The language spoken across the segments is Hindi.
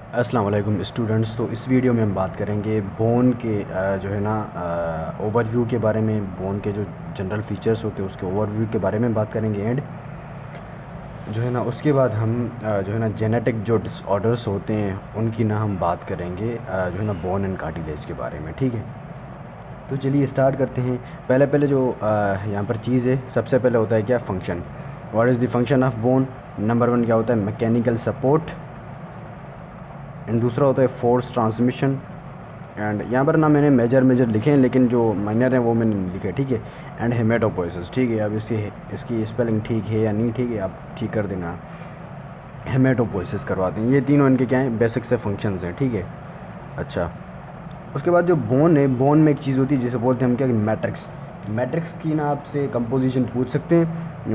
अस्सलाम वालेकुम स्टूडेंट्स। तो इस वीडियो में हम बात करेंगे बोन के जो है ना ओवरव्यू के बारे में। बोन के जो जनरल फीचर्स होते हैं उसके ओवरव्यू के बारे में बात करेंगे। एंड जो है ना उसके बाद हम जो है ना जेनेटिक जो डिसऑर्डर्स होते हैं उनकी ना हम बात करेंगे जो है ना बोन एंड कार्टिलेज के बारे में। ठीक है, तो चलिए स्टार्ट करते हैं। पहले पहले जो यहाँ पर चीज़ है, सबसे पहले होता है क्या, function. What is the function of bone? Number one क्या होता है, मैकेनिकल सपोर्ट। एंड दूसरा होता है फोर्स ट्रांसमिशन। एंड यहाँ पर ना मैंने मेजर लिखे हैं, लेकिन जो माइनर हैं वो मैंने नहीं लिखे। ठीक है, एंड हेमेटोपोइसिस। ठीक है, अब इसकी स्पेलिंग ठीक है या नहीं, ठीक है आप ठीक कर देना। हेमेटोपोइसिस करवाते हैं। ये तीनों इनके क्या हैं, बेसिक से फंक्शंस हैं। ठीक है, अच्छा। उसके बाद जो बोन है, बोन में एक चीज़ होती है जिसे बोलते हैं हम क्या, मैट्रिक्स। मैट्रिक्स की ना आपसे कंपोजिशन पूछ सकते हैं।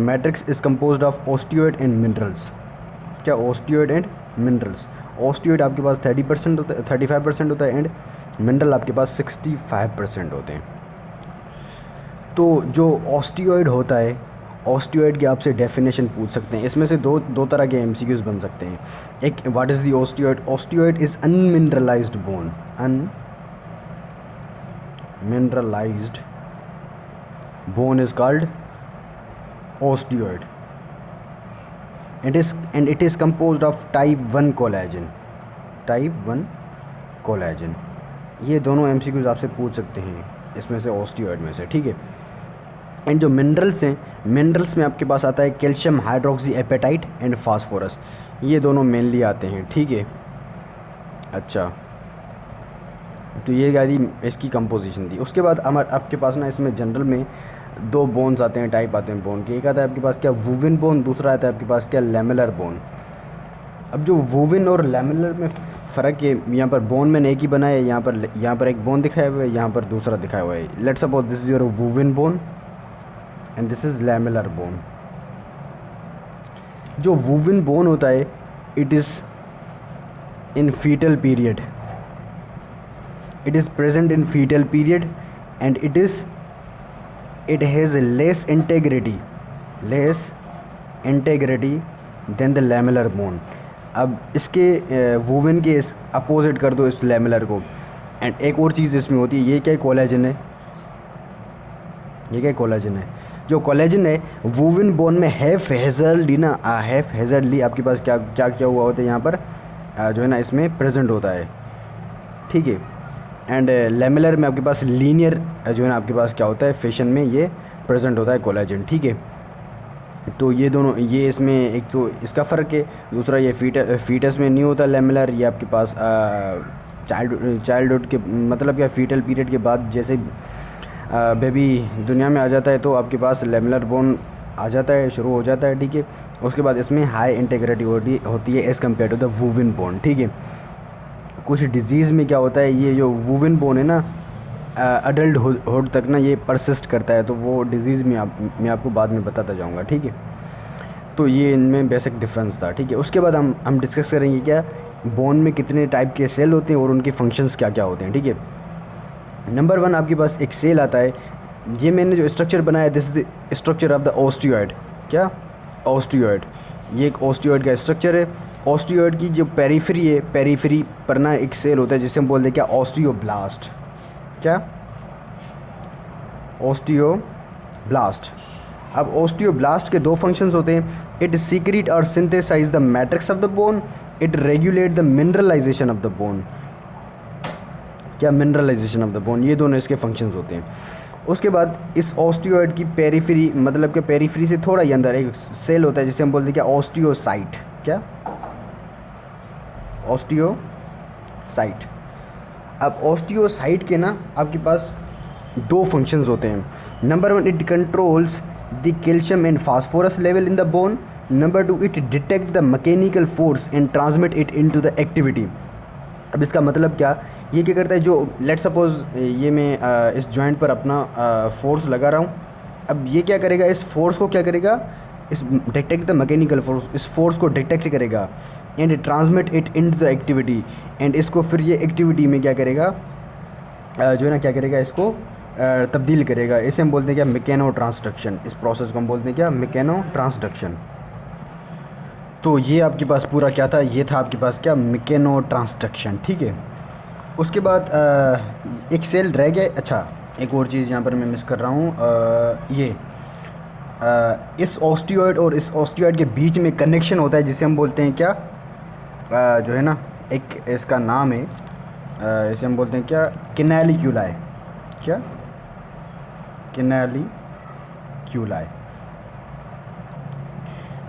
Matrix is composed of osteoid and minerals. क्या, ओस्टियोइड एंड मिनरल्स। ओस्टियोइड आपके पास 30% होता है, 35% होता है, एंड मिनरल आपके पास 65% होते हैं। तो जो ऑस्टियोइड होता है, ऑस्टियोइड की आपसे डेफिनेशन पूछ सकते हैं। इसमें से दो तरह के एमसीक्यूज बन सकते हैं। एक, what is the osteoid? Osteoid is unmineralised bone. Unmineralised bone is called osteoid. It is composed of type 1 collagen. Type 1 collagen. ये दोनों एमसीक्यूज आपसे पूछ सकते हैं इसमें से, ऑस्टियोइड में से। ठीक है, एंड जो मिनरल्स हैं, मिनरल्स में आपके पास आता है calcium hydroxyapatite and phosphorus. ये दोनों मेनली आते हैं। ठीक है, अच्छा। तो ये गाड़ी इसकी कंपोजिशन थी। उसके बाद हमारे आपके पास ना इसमें जनरल में दो बोन्स आते हैं, टाइप आते हैं बोन के। एक आता है आपके पास क्या, वुविन बोन। दूसरा आता है आपके पास क्या, लेमुलर बोन। अब जो वुविन और लेमुलर में फ़र्क है, यहाँ पर बोन मैंने एक ही बनाया है। यहाँ पर एक बोन दिखाया हुआ है, यहाँ पर दूसरा दिखाया हुआ है। Let's suppose this is your woven bone and this is lamellar bone. जो वुविन बोन होता है, it is in foetal period, it is present in foetal period, and it has less integrity than the lamellar bone. अब इसके वुवन के इस अपोजिट कर दो इस लेमुलर को। एंड एक और चीज़ इसमें होती है, ये क्या कोलेजन है, ये क्या कोलेजन है। जो कोलेजन है वुवन बोन में हैफ हेजल्डी आपके पास क्या क्या क्या हुआ होता है, यहाँ पर जो है ना इसमें प्रेजेंट होता है। ठीक है, एंड लेमुलर में आपके पास लीनियर जो है ना आपके पास क्या होता है, फिशन में ये प्रेजेंट होता है कोलेजन। ठीक है, तो ये दोनों, ये इसमें एक तो इसका फ़र्क है, दूसरा ये फीटस में नहीं होता लेमुलर। ये आपके पास चाइल्डहुड के मतलब क्या, फीटल पीरियड के बाद जैसे बेबी दुनिया में आ जाता है तो आपके पास लेमुलर बोन आ जाता है, शुरू हो जाता है। ठीक है, उसके बाद इसमें हाई इंटेग्रिटी होती है as compare to the woven bone. ठीक है, कुछ डिजीज़ में क्या होता है, ये जो वुविन बोन है ना अडल्ट हुड तक ना ये परसिस्ट करता है, तो वो डिज़ीज़ में मैं आपको बाद में बताता जाऊंगा। ठीक है, तो ये इनमें बेसिक डिफरेंस था। ठीक है, उसके बाद हम डिस्कस करेंगे क्या, बोन में कितने टाइप के सेल होते हैं और उनके फंक्शंस क्या क्या होते हैं। ठीक है, नंबर वन आपके पास एक सेल आता है। ये मैंने जो स्ट्रक्चर बनाया, this is the structure of the osteoid. क्या, ऑस्टियोइड। ये एक ऑस्टियोइड का स्ट्रक्चर है। ऑस्टियोइड की जो पेरीफ्री है, पेरीफ्री पर ना एक सेल होता है जिसे हम बोलते हैं क्या, ऑस्टियोब्लास्ट। क्या, ऑस्टियोब्लास्ट। अब ऑस्टियोब्लास्ट के दो फंक्शंस होते हैं। इट सीक्रेट और synthesize the matrix of the bone. It regulate the mineralization of the bone. क्या, मिनरलाइजेशन ऑफ द बोन, ये दोनों इसके फंक्शंस होते हैं। उसके बाद इस ऑस्टियोइड की पेरीफ्री, मतलब कि पेरीफ्री से थोड़ा ही अंदर एक सेल होता है जिसे हम बोलते हैं क्या, ऑस्टियोसाइट। क्या, ऑस्टियोसाइट। अब ऑस्टियोसाइट के ना आपके पास दो फंक्शंस होते हैं। Number one, it controls the calcium and phosphorus level in the bone. Number two, it detect the mechanical force and transmit it into the activity. अब इसका मतलब क्या, ये क्या करता है, जो लेट सपोज ये मैं इस जॉइंट पर अपना फोर्स लगा रहा हूँ। अब ये क्या करेगा, इस फोर्स को क्या करेगा, इस डिटेक्ट द मैकेनिकल फोर्स, इस फोर्स को डिटेक्ट करेगा and transmit it in the activity. And इसको फिर ये एक्टिविटी में क्या करेगा, जो है ना क्या करेगा, इसको तब्दील करेगा। इसे हम बोलते हैं क्या, मैकेनो ट्रांसडक्शन। इस प्रोसेस को हम बोलते हैं क्या, मैकेनो ट्रांसडक्शन। तो ये आपके पास पूरा क्या था, ये था आपके पास क्या, मैकेनो ट्रांसडक्शन, ठीक है। उसके बाद एक सेल रह गया। अच्छा, एक और चीज़ यहाँ पर मैं मिस कर रहा हूँ, ये इस ऑस्टियोइड और इस ऑस्टियोइड के बीच में कनेक्शन होता है जिसे हम बोलते हैं क्या, जो है ना, एक इसका नाम है, इसे हम बोलते हैं क्या, कैनालिक्यूलाई। क्या, कैनालिक्यूलाई,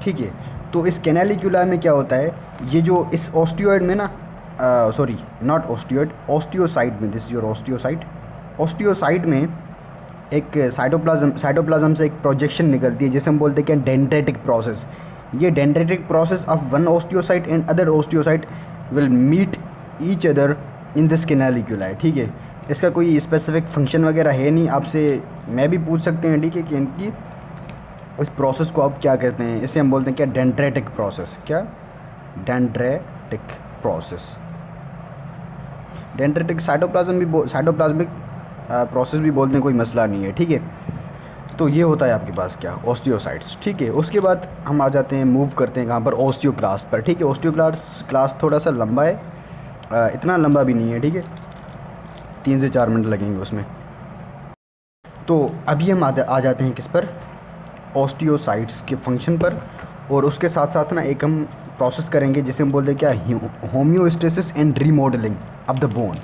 ठीक है। तो इस कैनालिक्यूलाई में क्या होता है, ये जो इस ऑस्टियोइड में ना, सॉरी नॉट ऑस्टियोइड, ऑस्टियोसाइट में, this is your osteocyte. Osteocyte में एक साइटोप्लाज्म से एक प्रोजेक्शन निकलती है जिसे हम बोलते हैं क्या, डेंड्रेटिक प्रोसेस। ये dendritic process of one osteocyte and other osteocyte will meet each other in this canaliculi, ठीक है। इसका कोई स्पेसिफिक फंक्शन वगैरह है नहीं, आपसे मैं भी पूछ सकते हैं, ठीक है, कि इनकी इस प्रोसेस को आप क्या कहते हैं। इसे हम बोलते हैं क्या, डेंड्रेटिक प्रोसेस। क्या, dendritic process. Dendritic cytoplasmic process भी बोलते हैं, कोई मसला नहीं है, ठीक है। तो ये होता है आपके पास क्या, ऑस्टियोसाइट्स, ठीक है। उसके बाद हम आ जाते हैं, मूव करते हैं कहाँ पर, ऑस्टियोक्लास्ट पर, ठीक है। ऑस्टियोक्लास्ट थोड़ा सा लंबा है, इतना लंबा भी नहीं है, ठीक है, 3 से 4 मिनट लगेंगे उसमें। तो अभी हम आ जाते हैं किस पर, ऑस्टियोसाइट्स के फंक्शन पर। और उसके साथ साथ ना एक हम प्रोसेस करेंगे जिसे हम बोलते हैं क्या, homeostasis and remodelling of the bone.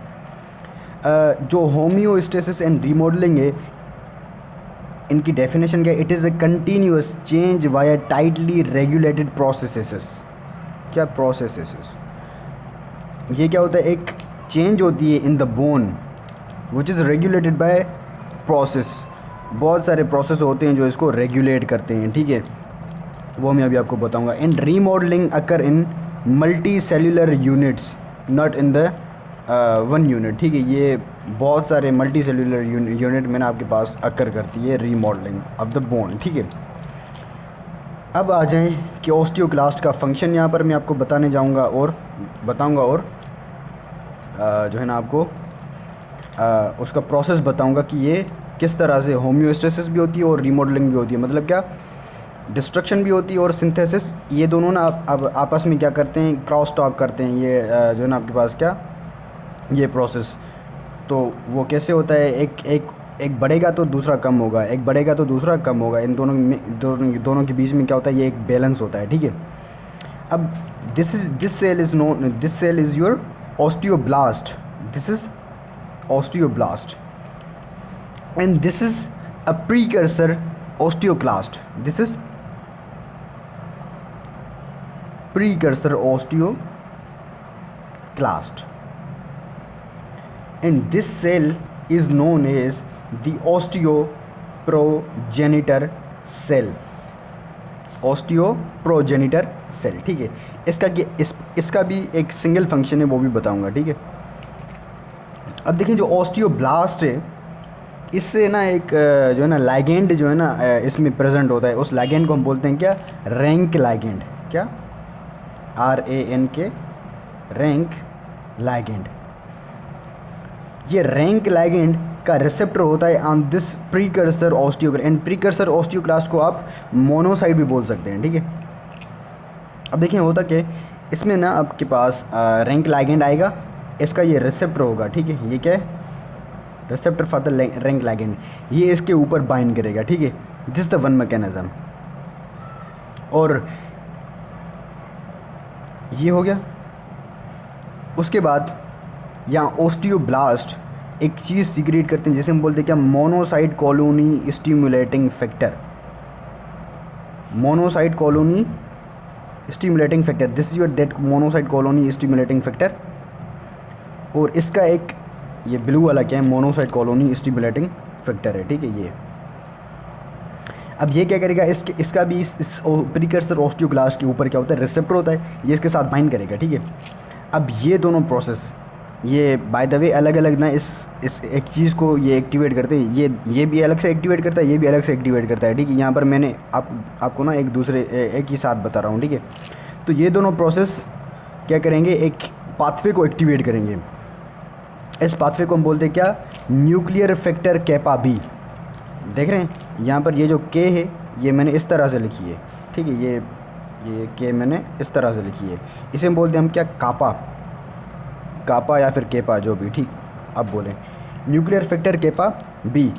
जो होम्योस्टेसिस एंड रीमॉडलिंग है, इनकी डेफिनेशन क्या है, it is a continuous change via tightly regulated processes. क्या, प्रोसेसेस, ये क्या होता है, एक चेंज होती है in the bone which is regulated by process. बहुत सारे प्रोसेस होते हैं जो इसको रेगुलेट करते हैं, ठीक है, वो मैं अभी आपको बताऊंगा। And remodelling occur in multi cellular units, not in the one unit, ठीक है। ये बहुत सारे मल्टी सेल्यूलर यूनिट में ना आपके पास अकर करती है रीमॉडलिंग ऑफ द बोन, ठीक है। अब आ जाएं कि ऑस्टियोक्लास्ट का फंक्शन यहाँ पर मैं आपको बताने जाऊँगा और बताऊँगा, और जो है ना आपको उसका प्रोसेस बताऊँगा कि ये किस तरह से होम्योस्टेसिस भी होती है और रीमॉडलिंग भी होती है। मतलब क्या, डिस्ट्रक्शन भी होती है और सिंथेसिस, ये दोनों ना अब आपस में क्या करते हैं, क्रॉस टॉक करते हैं। ये जो है ना आपके पास क्या, ये प्रोसेस, तो वो कैसे होता है, एक बढ़ेगा तो दूसरा कम होगा, एक बढ़ेगा तो दूसरा कम होगा। इन दोनों के बीच में क्या होता है, ये एक बैलेंस होता है, ठीक है। अब this cell is your osteoblast, this is osteoblast and this is a precursor osteoclast. This is precursor osteoclast, and this cell is known as the osteoprogenitor cell. osteoprogenitor cell, ठीक है। इसका भी एक सिंगल फंक्शन है, वो भी बताऊंगा, ठीक है। अब देखिए, जो ऑस्टियोब्लास्ट है, इससे ना एक जो है ना लाइगेंड जो है ना इसमें प्रेजेंट होता है। उस लाइगेंड को हम बोलते हैं क्या, रैंक लाइगेंड। क्या, RANK, रैंक लाइगेंड। ये रैंक लाइगेंड का रिसेप्टर होता है on this precursor osteoclast, and precursor osteoclast को आप मोनोसाइट भी बोल सकते हैं, ठीक है। अब देखिए होता क्या, इसमें ना आपके पास रैंक लाइगेंड आएगा, इसका ये रिसेप्टर होगा, ठीक है। ये क्या है, receptor for the rank ligand, ये इसके ऊपर बाइंड करेगा, ठीक है। This the one mechanism. और ये हो गया। उसके बाद यहाँ ऑस्टियोब्लास्ट एक चीज़ सीक्रेट करते हैं जिसे हम बोलते हैं क्या, monocyte colony stimulating factor. Monocyte colony stimulating factor, this is your that monocyte colony stimulating factor. और इसका एक ये ब्लू वाला क्या है, मोनोसाइट कॉलोनी स्टिमुलेटिंग फैक्टर है, ठीक है। ये अब ये क्या करेगा, इसका भी इस प्रीकर्सर ऑस्टियोक्लास्ट के ऊपर क्या होता है, रिसेप्टर होता है, ये इसके साथ बाइंड करेगा, ठीक है। अब ये दोनों प्रोसेस, ये बाय द वे अलग अलग ना इस एक चीज़ को ये एक्टिवेट करते हैं। ये भी अलग से एक्टिवेट करता है, ये भी अलग से एक्टिवेट करता है, ठीक है। यहाँ पर मैंने आपको ना एक ही साथ बता रहा हूँ, ठीक है। तो ये दोनों प्रोसेस क्या करेंगे, एक पाथवे को एक्टिवेट करेंगे। इस पाथवे को हम बोलते हैं क्या, न्यूक्लियर फैक्टर कैपा बी। देख रहे हैं यहाँ पर ये जो के है, ये मैंने इस तरह से लिखी है, ठीक है। ये ये के मैंने इस तरह से लिखी है, इसे हम बोलते हैं हम क्या, कापा, कापा या फिर केपा जो भी, ठीक। अब बोलें nuclear factor kappa B,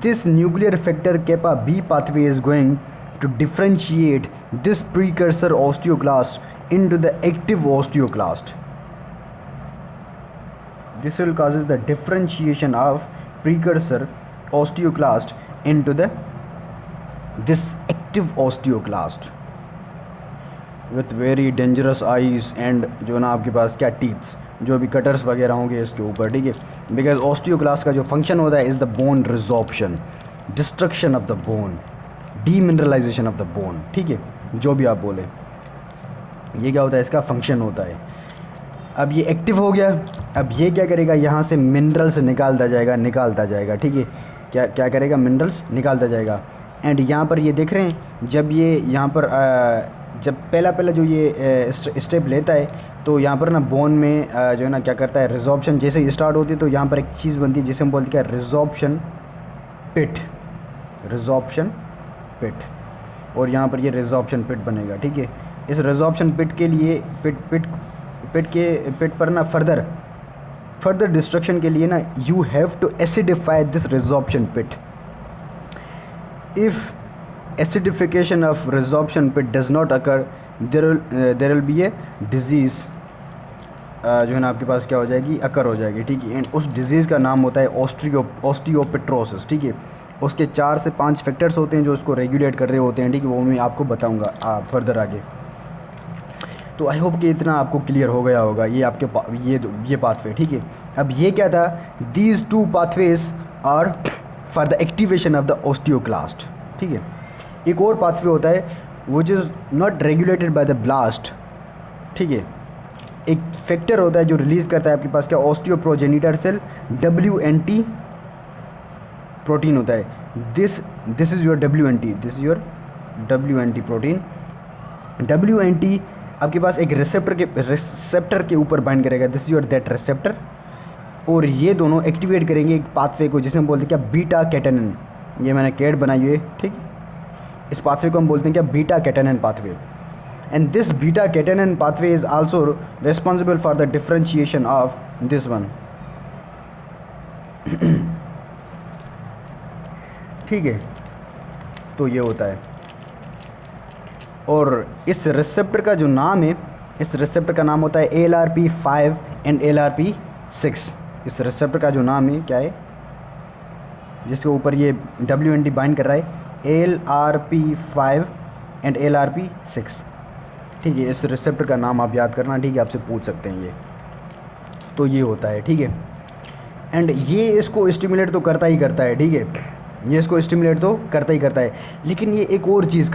this nuclear factor kappa B pathway is going to differentiate this precursor osteoclast into the active osteoclast. This will causes the differentiation of precursor osteoclast into this active osteoclast with very dangerous eyes and जो ना आपके पास क्या टीथ्स, जो भी कटर्स वगैरह होंगे इसके ऊपर, ठीक है। बिकॉज ऑस्टियोक्लास्ट का जो फंक्शन होता है is the bone resorption, destruction of the bone, demineralisation of the bone, ठीक है, जो भी आप बोले, ये क्या होता है, इसका फंक्शन होता है। अब ये एक्टिव हो गया, अब ये क्या करेगा, यहाँ से मिनरल्स निकालता जाएगा, ठीक है। क्या क्या करेगा, मिनरल्स निकालता जाएगा। एंड यहाँ पर ये देख रहे हैं, जब ये यहाँ पर जब पहला जो ये स्टेप लेता है, तो यहाँ पर ना बोन में जो है ना क्या करता है, रिजॉर्प्शन जैसे ही स्टार्ट होती है तो यहाँ पर एक चीज़ बनती है जिसे हम बोलते हैं रिजॉर्प्शन पिट, रिजॉर्प्शन पिट, और यहाँ पर ये रिजॉर्प्शन पिट बनेगा, ठीक है। इस रिजॉर्प्शन पिट के लिए पिट पर ना फर्दर डिस्ट्रक्शन के लिए ना you have to acidify this resorption pit. If acidification of resorption pit does not occur, there will be a disease जो है ना आपके पास क्या हो जाएगी, अकर हो जाएगी, ठीक है। एंड उस डिज़ीज़ का नाम होता है ऑस्टियोपेट्रोसिस, ठीक है। उसके 4 से 5 फैक्टर्स होते हैं जो उसको रेगुलेट कर रहे होते हैं, ठीक है, वो मैं आपको बताऊँगा फर्दर आगे। तो आई होप कि इतना आपको क्लियर हो गया होगा, ये आपके ये पाथवे, ठीक है। अब ये क्या था, these 2 pathways are for the activation of the osteoclast, ठीक है। एक और पाथवे होता है which is not regulated by the blast, ठीक है। एक फैक्टर होता है जो रिलीज़ करता है आपके पास क्या, ऑस्टियोप्रोजेनिटर सेल, WNT प्रोटीन होता है, this is your WNT protein. WNT आपके पास एक रिसेप्टर के ऊपर बाइंड करेगा, this is your that receptor, और ये दोनों एक्टिवेट करेंगे एक पाथवे को जिसमें बोलते हैं क्या, बीटा कैटेनिन। ये मैंने कैट बनाई हुई है, ठीक। इस पाथवे को हम बोलते हैं क्या, beta catenin pathway. And this beta catenin pathway is also responsible for the differentiation of this one, ठीक है। तो ये होता है, और इस रिसेप्टर का जो नाम है, इस रिसेप्टर का नाम होता है LRP5 एंड LRP6। इस रिसेप्टर का जो नाम है क्या है, जिसके ऊपर ये WNT बाइंड कर रहा है, LRP5 एंड LRP6, ठीक है। इस रिसेप्टर का नाम आप याद करना, ठीक है, आपसे पूछ सकते हैं ये। तो ये होता है, ठीक है। एंड ये इसको स्टिमुलेट तो करता ही करता है, ठीक है, ये इसको स्टिमुलेट तो करता ही करता है, लेकिन ये एक और चीज़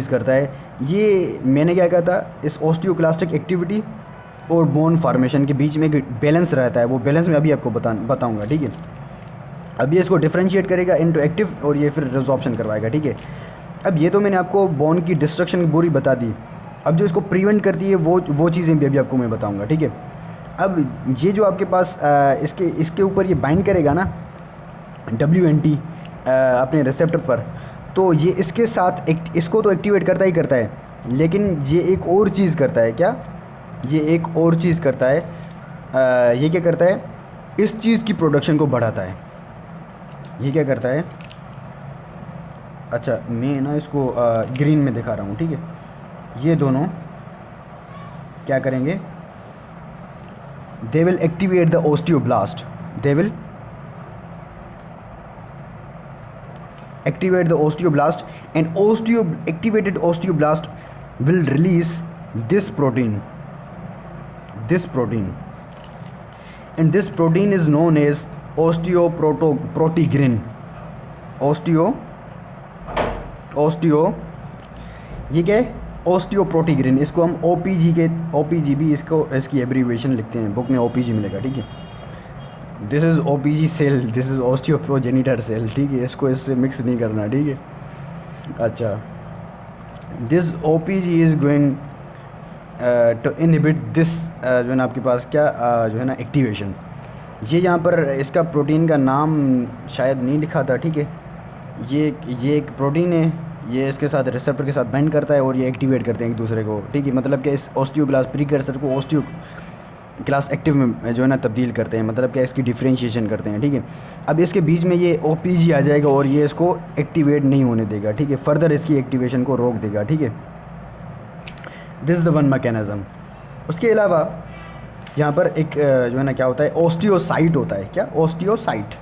करता है, ये मैंने क्या कहा था, इस ऑस्टियोक्लास्टिक एक्टिविटी और बोन फॉर्मेशन के बीच में एक बैलेंस रहता है, वो बैलेंस मैं अभी आपको बताऊंगा, ठीक है। अब ये इसको डिफरेंशिएट करेगा इनटू एक्टिव, और ये फिर रिजॉर्प्शन करवाएगा, ठीक है। अब ये तो मैंने आपको बोन की डिस्ट्रक्शन की पूरी बता दी, अब जो इसको प्रिवेंट करती है वो चीज़ें भी अभी आपको मैं बताऊँगा, ठीक है। अब ये जो आपके पास इसके ऊपर ये बाइंड करेगा ना WNT अपने रिसेप्टर पर, तो ये इसके साथ इसको तो एक्टिवेट करता ही करता है, लेकिन ये एक और चीज़ करता है, क्या, ये एक और चीज़ करता है, ये क्या करता है, इस चीज़ की प्रोडक्शन को बढ़ाता है। ये क्या करता है, अच्छा मैं ना इसको ग्रीन में दिखा रहा हूँ, ठीक है। ये दोनों क्या करेंगे, they will activate the osteoblast, they will activate the osteoblast, and activated osteoblast will release this protein, and this protein is known as osteoprotegrin, ये क्या है, ओस्टियोप्रोटीग्रिन। इसको हम OPG भी इसकी एब्रीविएशन लिखते हैं, बुक में OPG मिलेगा, ठीक है। This is OPG cell, this is osteoprogenitor cell, ठीक है, इसको इससे मिक्स नहीं करना, ठीक है। अच्छा, this OPG is going to inhibit this जो है ना आपके पास क्या जो है ना एक्टिवेशन। ये यहाँ पर इसका प्रोटीन का नाम शायद नहीं लिखा था, ठीक है। ये एक प्रोटीन है, ये इसके साथ रिसेप्टर के साथ बाइंड करता है और ये एक्टिवेट करते हैं एक दूसरे को, ठीक है। मतलब कि इस ऑस्टियोब्लास्ट प्रीकर्सर को ऑस्टियो क्लास एक्टिव में जो है ना तब्दील करते हैं, मतलब क्या इसकी डिफरेंशिएशन करते हैं, ठीक है। अब इसके बीच में ये OPG आ जाएगा और ये इसको एक्टिवेट नहीं होने देगा, ठीक है, फर्दर इसकी एक्टिवेशन को रोक देगा, ठीक है। This is the one mechanism. उसके अलावा यहाँ पर एक जो है ना क्या होता है, ओस्टियोसाइट होता है। क्या? ओस्टियोसाइट।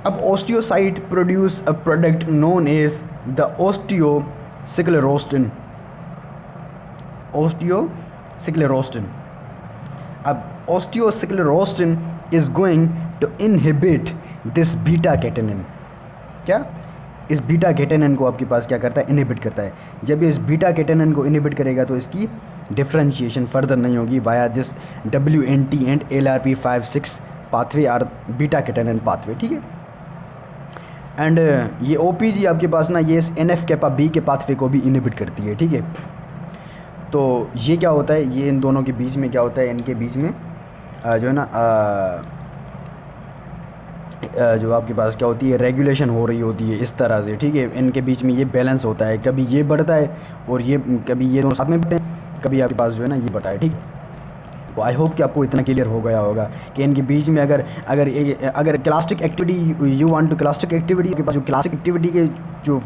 अब osteocyte produce a product known as the osteosclerostin. Osteosclerostin. अब osteosclerostin is going to inhibit this beta catenin. क्या? इस बीटा कैटेनिन को आपके पास क्या करता है? इनहिबिट करता है। जब ये इस बीटा कैटेनिन को इनहिबिट करेगा तो इसकी डिफरेंशिएशन फर्दर नहीं होगी via this WNT and LRP56 pathway or beta catenin pathway, ठीक है। एंड ये OPG आपके पास ना ये इस NF कैपा B के पाथवे को भी इनहिबिट करती है, ठीक है। तो ये क्या होता है, ये इन दोनों के बीच में क्या होता है, इनके बीच में जो है ना जो आपके पास क्या होती है, रेगुलेशन हो रही होती है इस तरह से, ठीक है। इनके बीच में ये बैलेंस होता है, कभी ये बढ़ता है और ये कभी ये दोनों साथ में बढ़ते हैं, कभी आपके पास जो है ना ये बढ़ता है, ठीक है। तो आई होप कि आपको इतना क्लियर हो गया होगा कि इनके बीच में अगर clastic activity you want to clastic activity, आपके पास जो क्लासिक एक्टिविटी के जो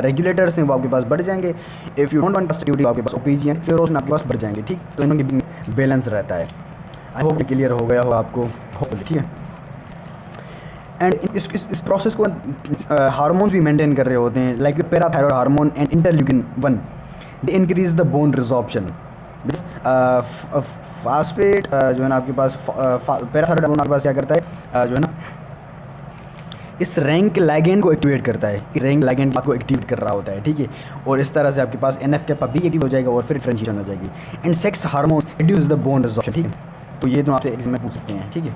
रेगुलेटर्स हैं वो आपके पास बढ़ जाएंगे। If you don't want clastic activity आपके पास OPG एंड स्क्लेरोसिस आपके पास बढ़ जाएंगे, ठीक। तो इनके बीच में बैलेंस रहता है। आई होप क्लियर हो गया हो आपको, ठीक है। एंड इस प्रोसेस को हार्मोन्स भी मेंटेन कर रहे होते हैं, like parathyroid hormone and interleukin 1, they increase the bone resorption. Phosphate जो है ना आपके पास पैराथायरॉयड हार्मोन आपके पास क्या करता है, जो है ना इस रैंक लैगेंड को एक्टिवेट करता है, रैंक लैगेंड को एक्टिवेट कर रहा होता है, ठीक है। और इस तरह से आपके पास NF कैपा B एक्टिव हो जाएगा और फिर डिफरेंशिएशन हो जाएगी। And sex hormone reduce the bone resorption, ठीक है। तो ये तो आपसे एग्जाम में पूछ सकते हैं, ठीक है।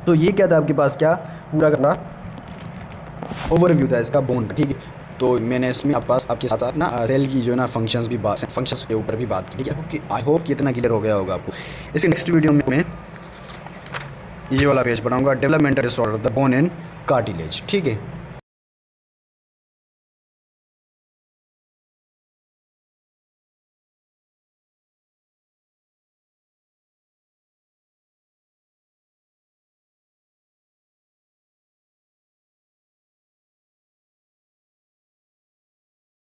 तो ये क्या था आपके पास, क्या पूरा का पूरा ओवरव्यू था इसका बोन का, ठीक है। तो मैंने इसमें आपके साथ ना सेल की जो है ना फंक्शंस के ऊपर भी बात की, ठीक है। आई होप कि इतना क्लियर हो गया होगा आपको। इसके नेक्स्ट वीडियो में मैं ये वाला पेज बनाऊंगा, developmental disorder the bone and cartilage, ठीक है।